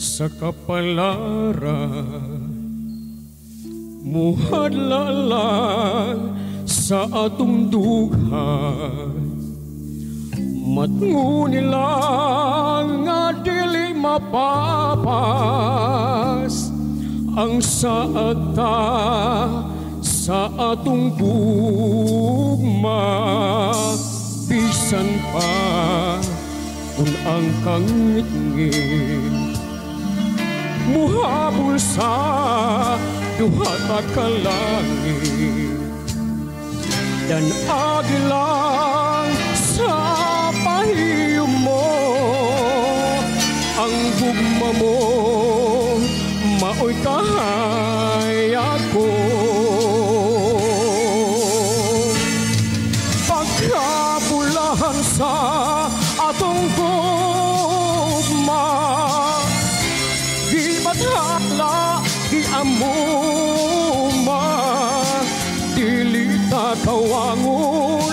Sa kapalaran muhadlalan sa atong dughay matngo nila nga dili mapapas ang saata sa atong gugma bisan pa kung ang kangit-ngit muhabol sa duha ka langit dan agilang sa pahiyom mo ang gugma mo maoy kahay ako pagkabulahan sa atong gugma di bathala di amuma dili ta kawangon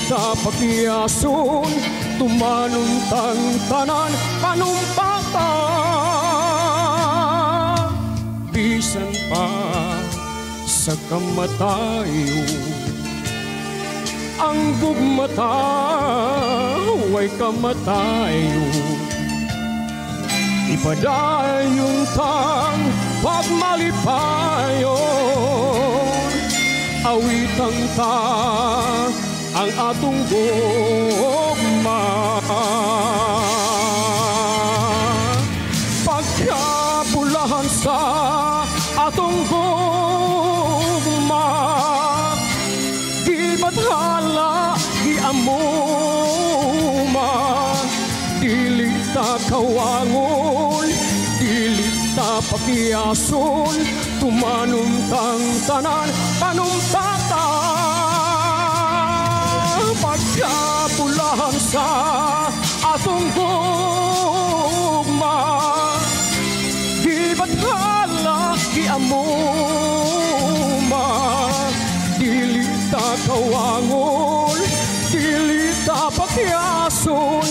ta pakiason, tumanuntang tanan panumpata. Bisan pa sa kamatayo, ang gugmata way kamatayo. Ipadayon tang pagmalipayon, awitang ta ang atong gugma. Pagkabulahan sa atong gugma, di bathala, di amuma, dili ta kawangon, dili ta pakiason, tumanuntang tanan panumpata. Pagkabulahan sa atong gugma, di bathala, di amuma, dili ta kawangon, dili ta pakiason,